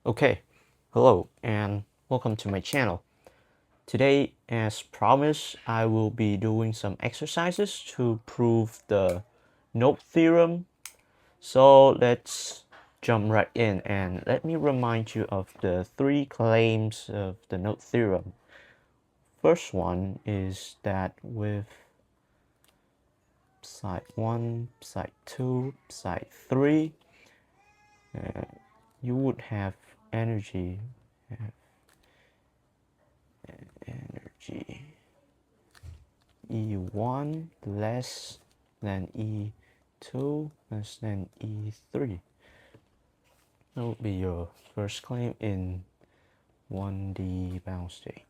Okay, hello and welcome to my channel. Today, as promised, I will be doing some exercises to prove the note theorem. So let's jump right in and let me remind you of the three claims of the note theorem. First one is that with psi 1, psi 2, psi 3, you would have energy E1 less than E2 less than E3. That would be your first claim in 1D bound state.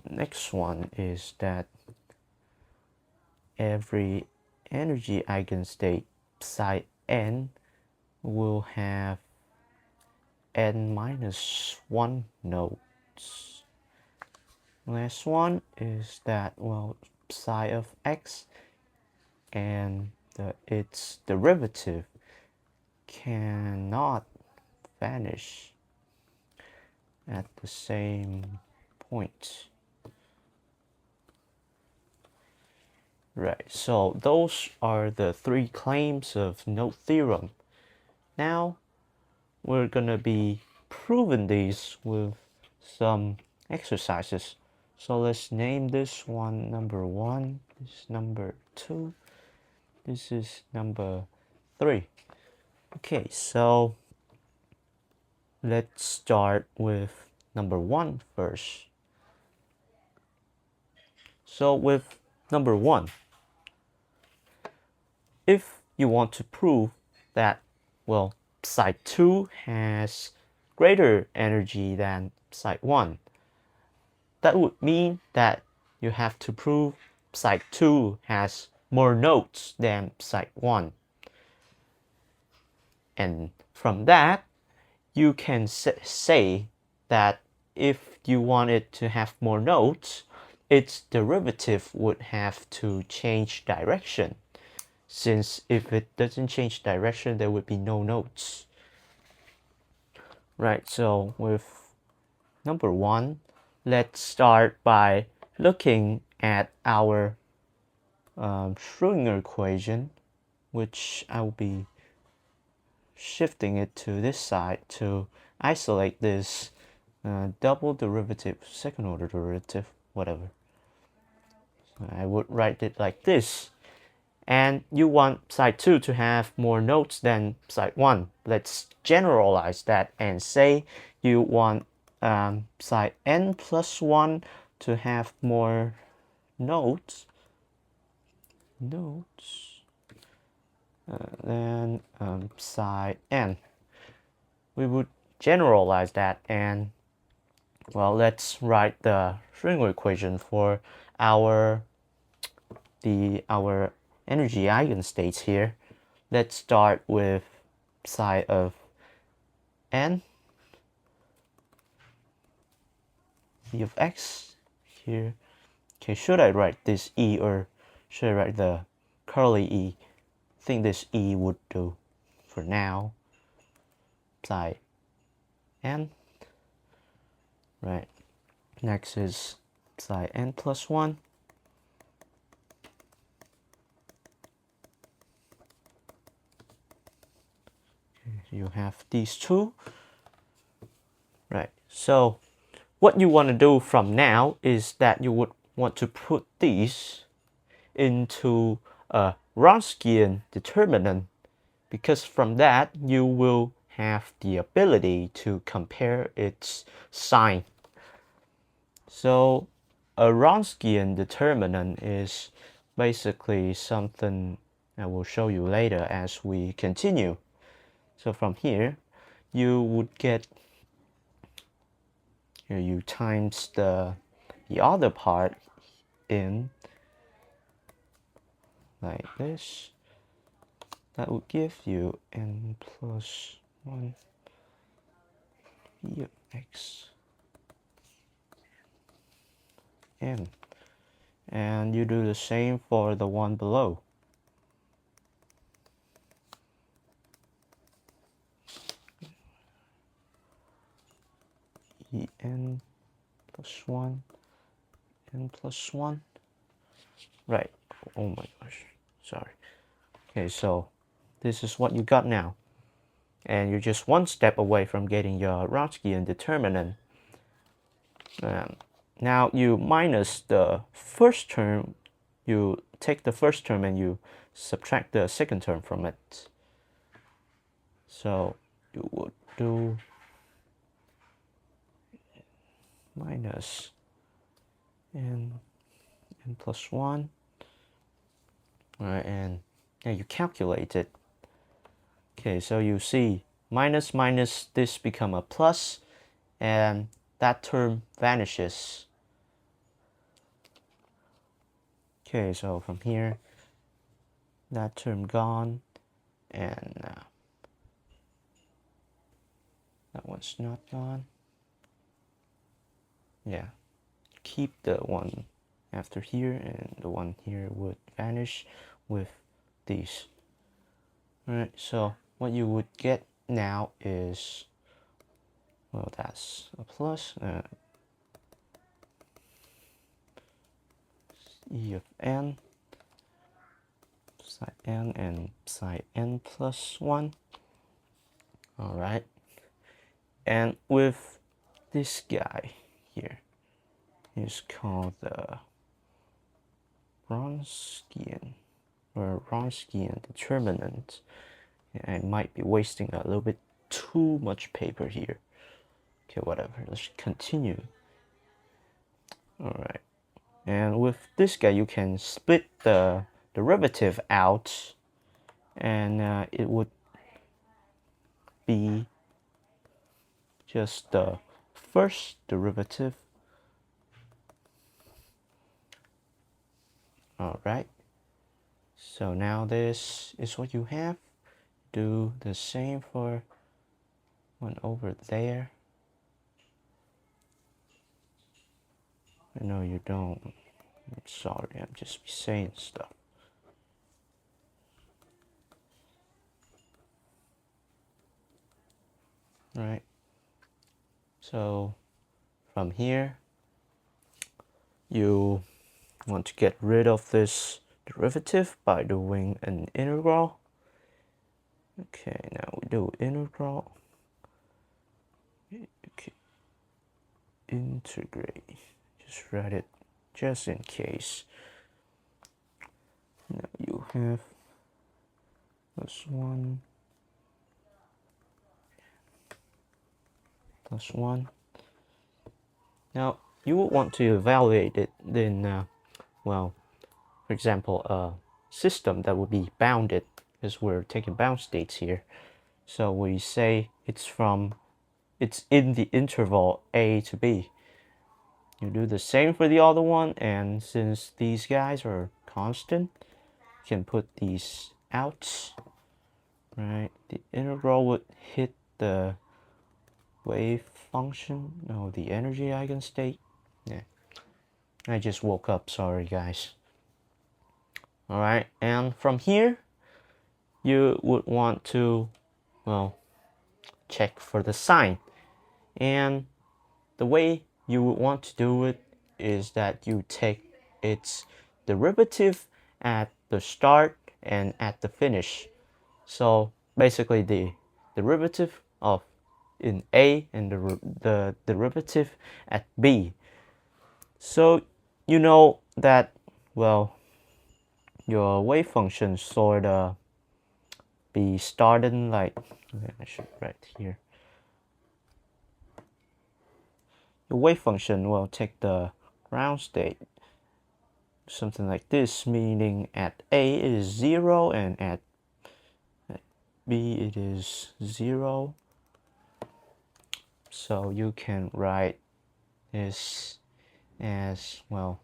Next one is that every energy eigenstate psi n will have n minus 1 nodes. Last one is that, well, psi of x and its derivative cannot vanish at the same point. Right, so those are the three claims of note theorem. Now we're gonna be proving these with some exercises. So let's name this one number 1, this number 2, this is number 3. Okay, so let's start with number 1 first. So with number 1, if you want to prove that, well, psi 2 has greater energy than psi 1, that would mean that you have to prove psi 2 has more nodes than psi 1. And from that, you can say that if you want it to have more nodes, its derivative would have to change direction. Since if it doesn't change direction, there would be no nodes. Right, so with number 1, let's start by looking at our Schrödinger equation, which I will be shifting it to this side to isolate this double derivative, second order derivative, whatever. So I would write it like this. And you want psi 2 to have more nodes than psi 1. Let's generalize that and say you want psi n plus 1 to have more nodes than psi n. We would generalize that and, well, let's write the Schrödinger equation for our energy eigenstates here. Let's start with psi of n, e of x here. Okay, should I write this e or should I write the curly e? I think this e would do for now. Psi n. Right. Next is psi n plus 1. You have these two. Right. So what you want to do from now is that you would want to put these into a Wronskian determinant, because from that you will have the ability to compare its sign. So a Wronskian determinant is basically something I will show you later as we continue. So from here, you would get, you times the other part in like this. That would give you n plus 1 e of x n. And you do the same for the one below. n plus 1, n plus 1. Right. Oh my gosh. Sorry. Okay, so this is what you got now. And you're just one step away from getting your Wronskian determinant. Now you minus the first term, you take the first term and you subtract the second term from it. So you would do minus n plus 1. All right, and yeah, you calculate it. Okay, so you see minus minus this become a plus, and that term vanishes. Okay, so from here, that term gone, and that one's not gone. Yeah, keep the one after here, and the one here would vanish with these. Alright, so what you would get now is, well, that's a plus, E of n, psi n, and psi n plus 1. Alright, and with this guy here is called the Wronskian determinant. I might be wasting a little bit too much paper here. Okay, whatever, let's continue. Alright, and with this guy you can split the derivative out, and it would be just the first derivative. Alright, so now this is what you have. Do the same for one over there. No, you don't. I'm sorry, I'm just saying stuff. Right. So from here, you want to get rid of this derivative by doing an integral. Okay, now we do integral. Okay. Integrate. Just write it just in case. Now you have plus 1 plus 1. Now you would want to evaluate it in, well, for example, a system that would be bounded, because we're taking bound states here. So we say it's in the interval a to b. You do the same for the other one, and since these guys are constant, you can put these out. Right, the integral would hit the wave function, no, the energy eigenstate. Yeah, I just woke up, sorry guys. Alright, and from here you would want to, well, check for the sign, and the way you would want to do it is that you take its derivative at the start and at the finish. So basically the derivative of in A and the derivative at B. So you know that, well, your wave function sort of be starting like, okay, I should write here. Your wave function will take the ground state, something like this, meaning at A it is 0 and at B it is 0. So you can write this as, well,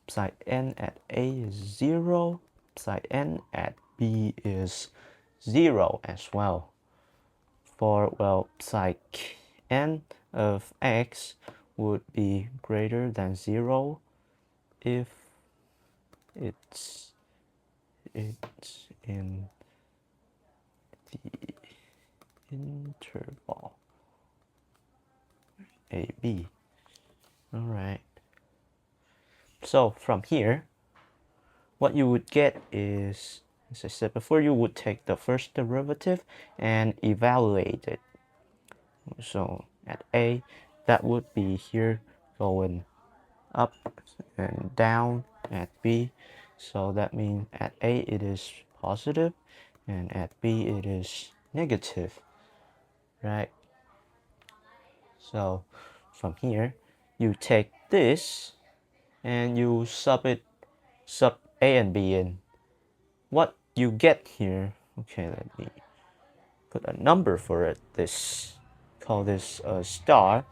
psi n at A is 0, psi n at B is 0 as well. For, well, psi n of x would be greater than 0 if it's in the interval AB. All right. So from here, what you would get is, as I said before, you would take the first derivative and evaluate it. So at A, that would be here going up and down at B. So that means at A it is positive and at B it is negative, right? So from here, you take this and you sub A and B in. What you get here, okay, let me put a number for it. Call this a star.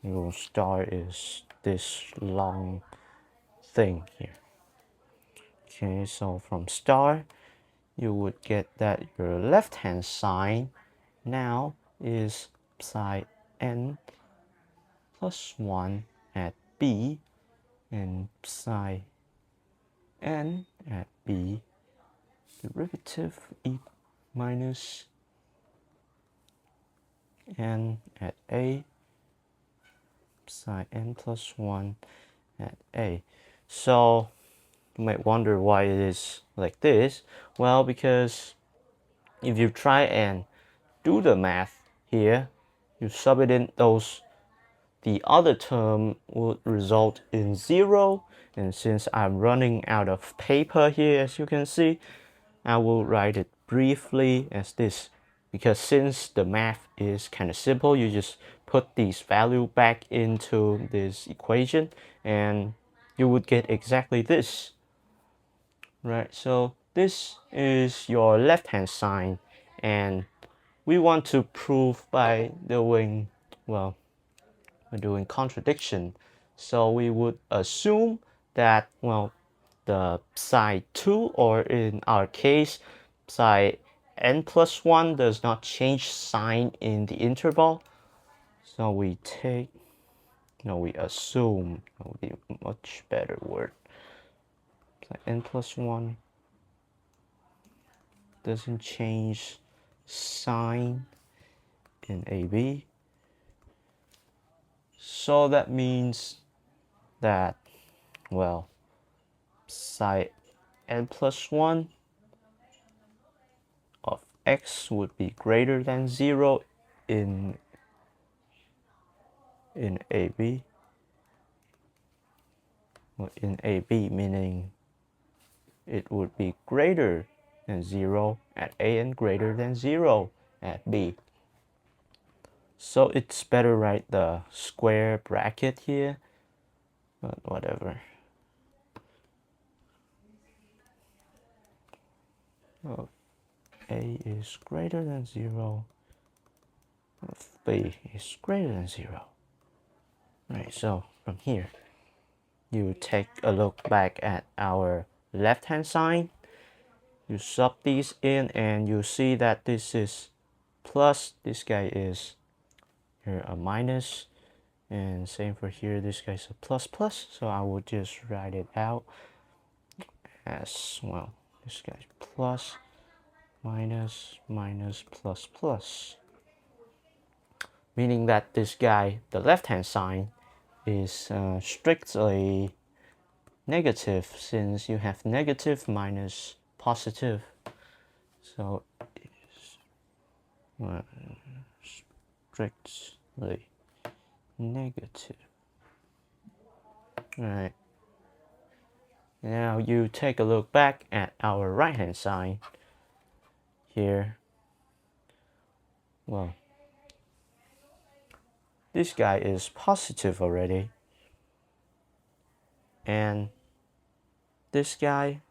Your star is this long thing here. Okay, so from star, you would get that your left hand side now is psi n plus 1 at B and psi n at B derivative e minus n at A psi n plus 1 at A. So you might wonder why it is like this. Well, because if you try and do the math here, you sub it in those, the other term would result in 0. And since I'm running out of paper here, as you can see, I will write it briefly as this. Because since the math is kind of simple, you just put these value back into this equation and you would get exactly this. Right, so this is your left hand side and we want to prove by doing, well, we're doing contradiction. So we would assume that, well, the psi 2, or in our case, psi n plus 1 does not change sign in the interval. So we take, no, we assume, that would be a much better word. Psi n plus 1 doesn't change sign in AB. So that means that, well, psi n plus 1 of x would be greater than 0 in AB. Well, in AB meaning it would be greater than 0 at A and greater than 0 at B. So it's better write the square bracket here, but whatever. Of A is greater than 0, of B is greater than 0. Right, so from here, you take a look back at our left hand side, you sub these in and you see that this is plus, this guy is here a minus, and same for here, this guy's a plus plus, so I will just write it out as, well, this guy's plus, minus, minus, plus, plus, meaning that this guy, the left hand side, is strictly negative, since you have negative minus positive. So it's strictly negative. Alright. Now you take a look back at our right hand side here. Well, this guy is positive already. And this guy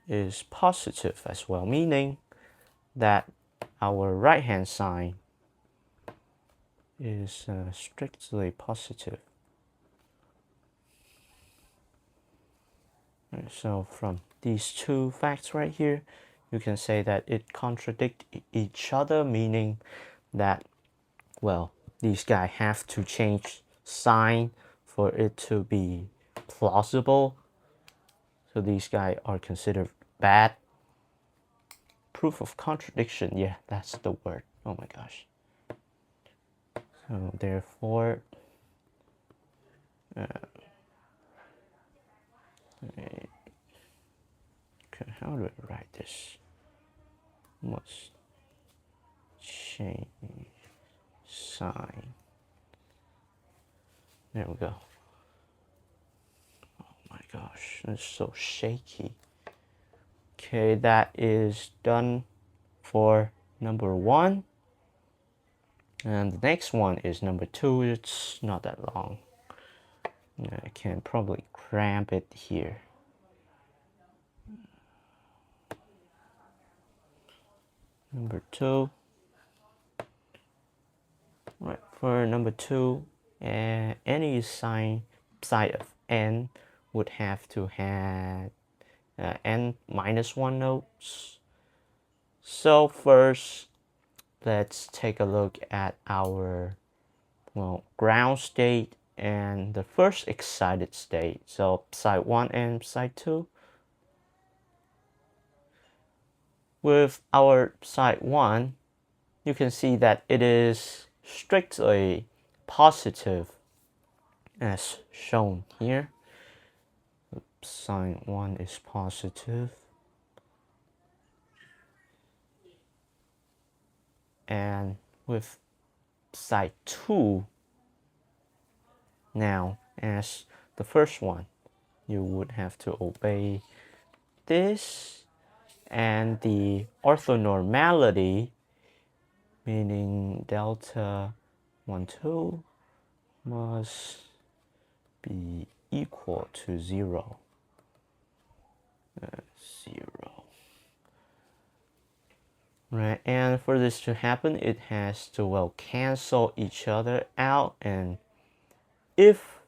is positive as well, meaning that our right hand side is strictly positive. Right, so from these two facts right here, you can say that it contradicts each other, meaning that, well, these guys have to change sign for it to be plausible. So these guys are considered bad. proof of contradiction. Yeah, that's the word. Oh my gosh. So therefore, okay, how do I write this? Must change sign. There we go. Oh my gosh, it's so shaky. Okay, that is done for number 1. And the next one is number 2. It's not that long. I can probably cramp it here. Number 2. Right, for number 2, any side of n would have to have n minus 1 nodes. So first, let's take a look at our ground state and the first excited state. So side 1 and side 2. With our side 1, you can see that it is strictly positive as shown here. Side 1 is positive. And with side 2, now as the first one, you would have to obey this and the orthonormality, meaning delta 1, 2 must be equal to 0. 0. Right, and for this to happen, it has to cancel each other out. And if,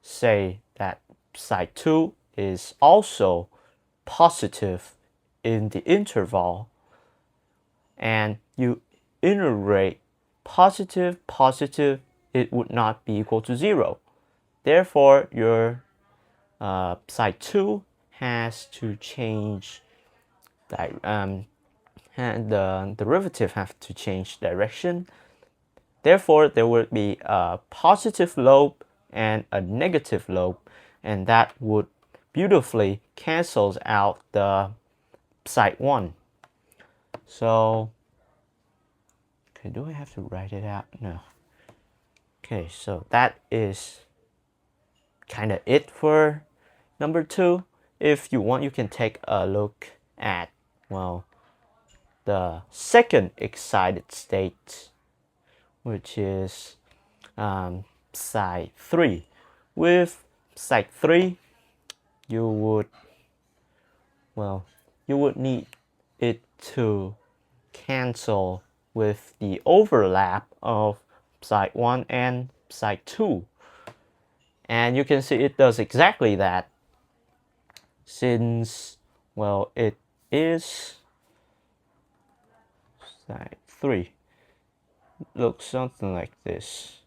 say, that side 2 is also positive in the interval, and you integrate positive, positive, it would not be equal to 0. Therefore, your side 2 has to change, and the derivative have to change direction. Therefore, there would be a positive lobe and a negative lobe, and that would beautifully cancels out the side 1. So, okay, do I have to write it out? No. Okay, so that is kind of it for number 2. If you want, you can take a look at, the second excited state, which is side 3. With side 3, you would need it to cancel with the overlap of side 1 and side 2. And you can see it does exactly that, since, it is side 3. Looks something like this,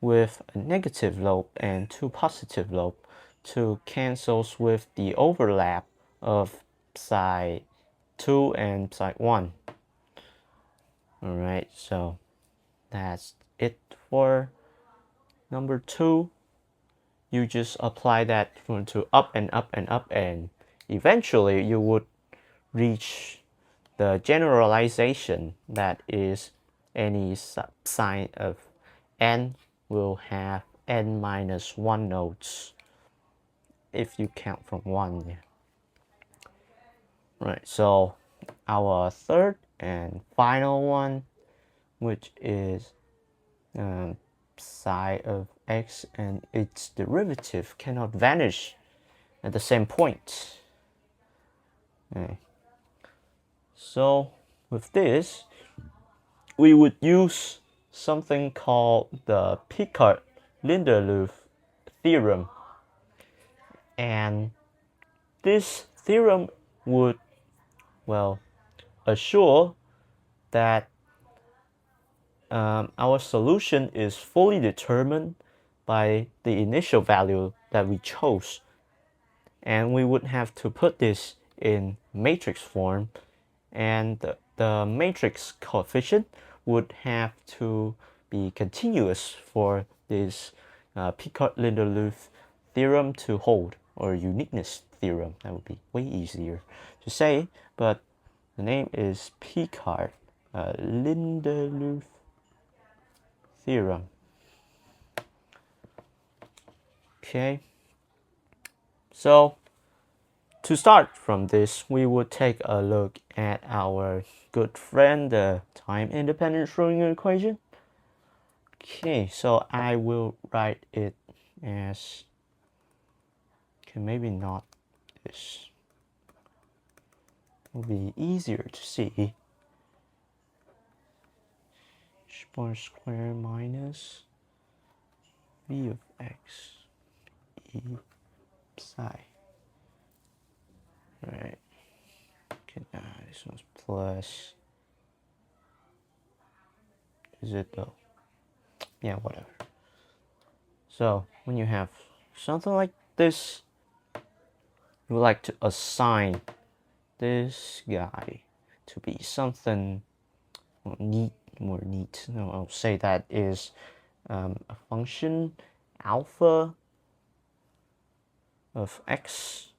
with a negative lobe and 2 positive lobe to cancels with the overlap of side 2 and side 1. Alright, so that's it for number 2. You just apply that to up and up and up, and eventually you would reach the generalization that is any subside of n will have n minus 1 nodes if you count from 1. Right, so our third and final one, which is psi of x and its derivative cannot vanish at the same point. Okay. So with this, we would use something called the Picard-Lindelof theorem. And this theorem would, assure that our solution is fully determined by the initial value that we chose. And we would have to put this in matrix form and the matrix coefficient would have to be continuous for this Picard-Lindelof theorem to hold, or uniqueness theorem. That would be way easier to say, but the name is Picard-Lindelof theorem. Okay, so to start from this, we would take a look at our good friend, the time-independent Schrodinger equation. Okay, so I will write it as, okay, maybe not this. It will be easier to see. H bar squared minus v of x e psi. Right. Okay, this one's plus. Is it though? Yeah, whatever. So when you have something like this, you would like to assign this guy to be something more neat. No, I'll say that is a function alpha of x,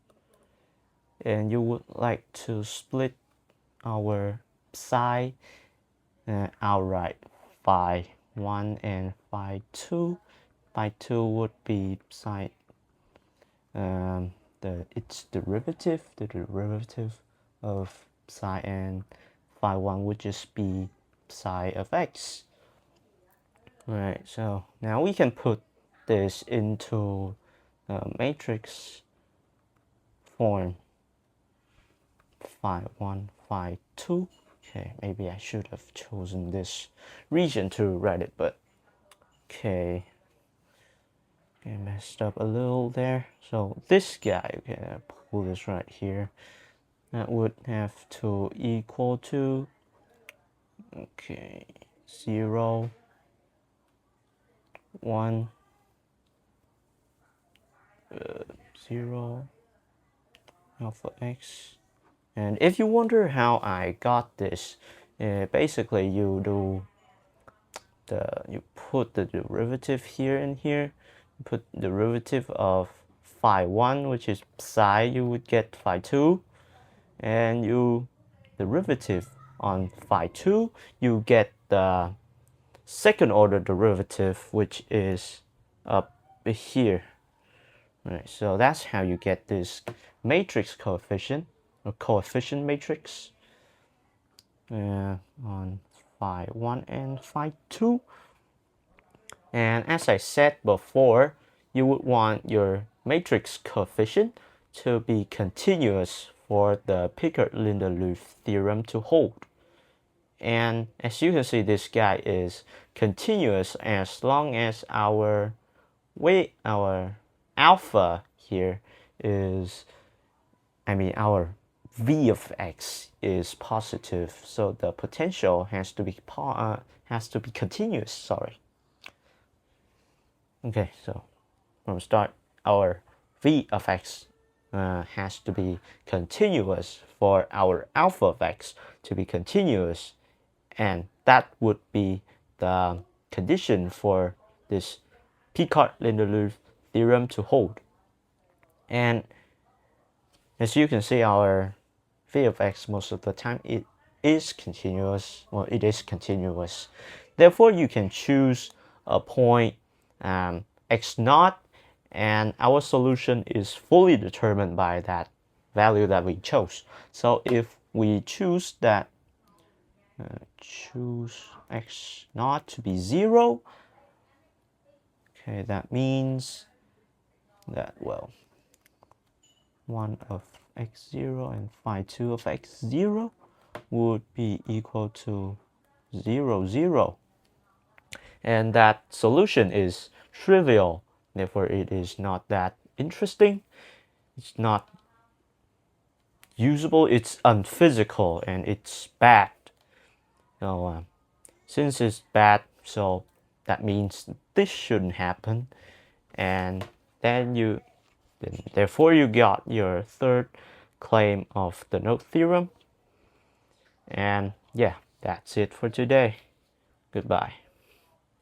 and you would like to split our psi outright. Phi 1 and phi 2. Phi 2 would be psi its derivative, the derivative of psi, and phi 1 would just be psi of x. Alright, so now we can put this into matrix form. Phi 1, phi 2. Okay, maybe I should have chosen this region to write it, but okay. Okay, messed up a little there. So this guy, okay, I'll pull this right here. That would have to equal to, okay, 0, 1, 0, alpha x. And if you wonder how I got this, basically you put the derivative here and here. You put derivative of phi 1, which is psi, you would get phi 2, and you derivative on phi 2, you get the second order derivative, which is up here. Right, so that's how you get this matrix coefficient, or coefficient matrix, on phi 1 and phi 2. And as I said before, you would want your matrix coefficient to be continuous for the Picard-Lindelof theorem to hold. And as you can see, this guy is continuous as long as our alpha here is, our v of x is positive, so the potential has to be continuous. Sorry. Okay, so from start, our v of x has to be continuous for our alpha of x to be continuous, and that would be the condition for this Picard-Lindelof theorem to hold. And as you can see, our v of x most of the time it is continuous. Well, it is continuous. Therefore, you can choose a point x naught, and our solution is fully determined by that value that we chose. So if we choose that, choose x naught to be 0, okay, that means that, well, 1 of x0 and phi 2 of x0 would be equal to 0, 0. And that solution is trivial, therefore it is not that interesting, it's not usable, it's unphysical, and it's bad. So since it's bad, so that means this shouldn't happen, and then therefore you got your third claim of the node theorem. And yeah, that's it for today. Goodbye.